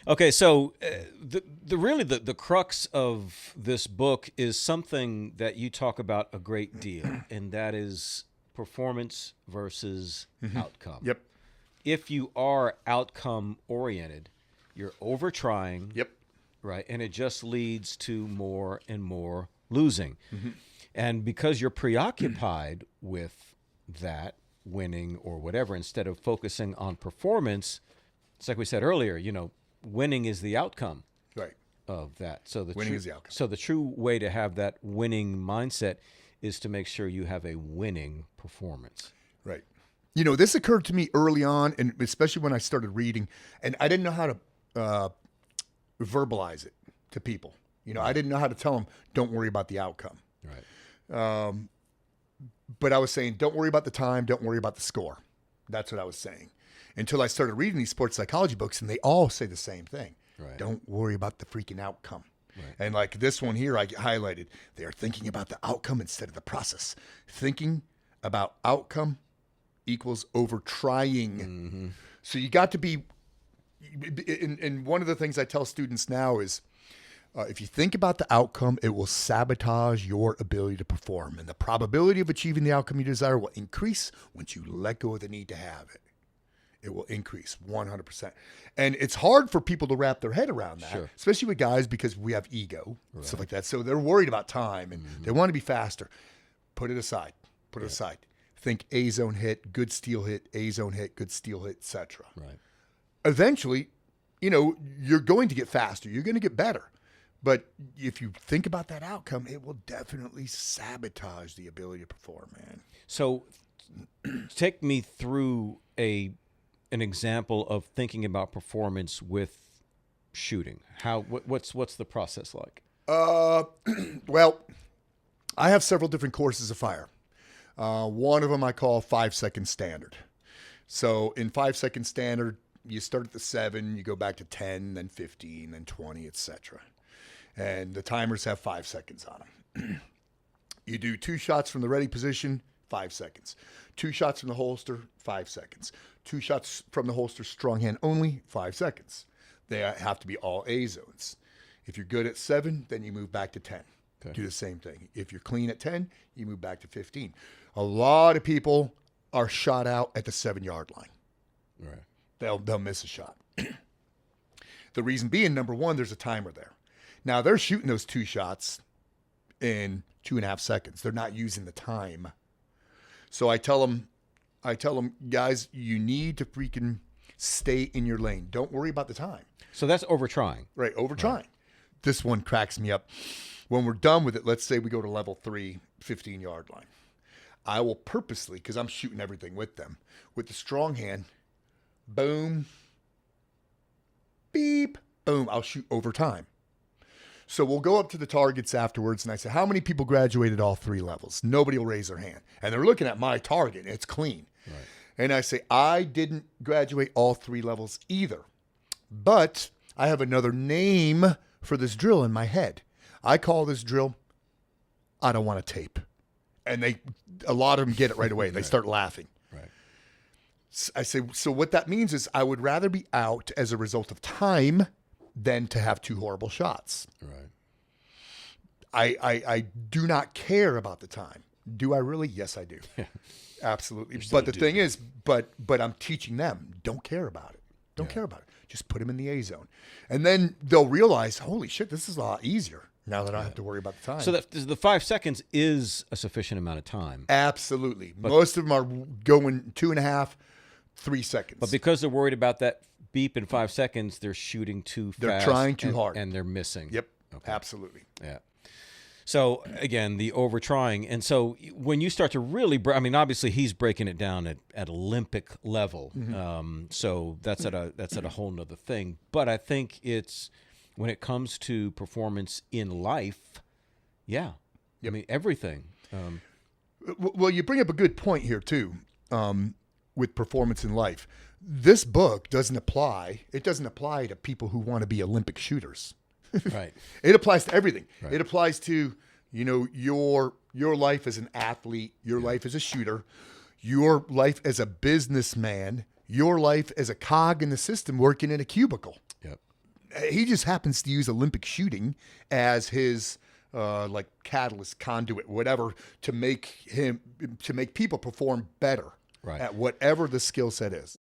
Okay, so the crux of this book is something that you talk about a great deal, and that is performance versus outcome. Yep. If you are outcome oriented, you're over trying, Yep. right? And it just leads to more and more losing. And because you're preoccupied with that winning or whatever, instead of focusing on performance, it's like we said earlier, winning is the outcome Right. of that. So Winning is the outcome. So the true way to have that winning mindset is to make sure you have a winning performance. Right. This occurred to me early on, and especially when I started reading, and I didn't know how to verbalize it to people. I didn't know how to tell them, don't worry about the outcome. Right. But I was saying, don't worry about the time, don't worry about the score. That's what I was saying. Until I started reading these sports psychology books, and they all say the same thing. Right. Don't worry about the freaking outcome. Right. And like this one here, I highlighted, they are thinking about the outcome instead of the process. Thinking about outcome equals over trying. So you got to be, and one of the things I tell students now is, if you think about the outcome, it will sabotage your ability to perform. And the probability of achieving the outcome you desire will increase once you let go of the need to have it. It will increase 100%. And it's hard for people to wrap their head around that, especially with guys, because we have ego, stuff like that. So they're worried about time and they want to be faster. Put it aside. Put it aside. Think A-zone hit, good steal hit, A-zone hit, good steal hit, etc. Right. Eventually, you're going to get faster. You're going to get better. But if you think about that outcome, it will definitely sabotage the ability to perform, man. So take me through an example of thinking about performance with shooting. What's the process like? Well, I have several different courses of fire. One of them I call 5-second standard. So in 5-second standard, you start at the 7, you go back to 10, then 15, then 20, etc. And the timers have 5 seconds on them. You do 2 shots from the ready position, 5 seconds. 2 shots from the holster, 5 seconds. 2 shots from the holster, strong hand only, 5 seconds. They have to be all A zones. If you're good at 7, then you move back to 10. Okay. Do the same thing. If you're clean at 10, you move back to 15. A lot of people are shot out at the 7-yard line. Right. They'll miss a shot. The reason being, number one, there's a timer there. Now they're shooting those 2 shots in 2.5 seconds. They're not using the time. So I tell them, guys, you need to freaking stay in your lane. Don't worry about the time. So that's over trying. Right, over trying. This one cracks me up. When we're done with it, let's say we go to level 3, 15-yard line. I will purposely, because I'm shooting everything with them, with the strong hand, boom, beep, boom, I'll shoot over time. So we'll go up to the targets afterwards, and I say, how many people graduated all 3 levels? Nobody will raise their hand. And they're looking at my target. It's clean. Right. And I say, I didn't graduate all 3 levels either. But I have another name for this drill in my head. I call this drill, I don't want to tape. And a lot of them get it right away. They start laughing. Right. I say, so what that means is I would rather be out as a result of time than to have 2 horrible shots. Right. I do not care about the time. Do I really? Yes, I do. Absolutely. But the thing is, but I'm teaching them, don't care about it. Don't care about it. Just put them in the A zone. And then they'll realize, holy shit, this is a lot easier now that I don't have to worry about the time. So the 5 seconds is a sufficient amount of time. Absolutely. Most of them are going 2.5, 3 seconds. But because they're worried about that beep in 5 seconds, they're shooting too fast. They're trying too hard. And they're missing. Yep. Okay. Absolutely. Yeah. So again, the over trying. And so when you start to really, obviously he's breaking it down at Olympic level. Mm-hmm. So that's at a whole nother thing. But I think it's when it comes to performance in life, yeah. Yep. Everything. Well, you bring up a good point here too, with performance in life. This book doesn't apply. It doesn't apply to people who want to be Olympic shooters. Right. It applies to everything. Right. It applies to, your life as an athlete, your life as a shooter, your life as a businessman, your life as a cog in the system working in a cubicle. Yep. he just happens to use Olympic shooting as his like catalyst, conduit, whatever, to make people perform better Right. at whatever the skill set is.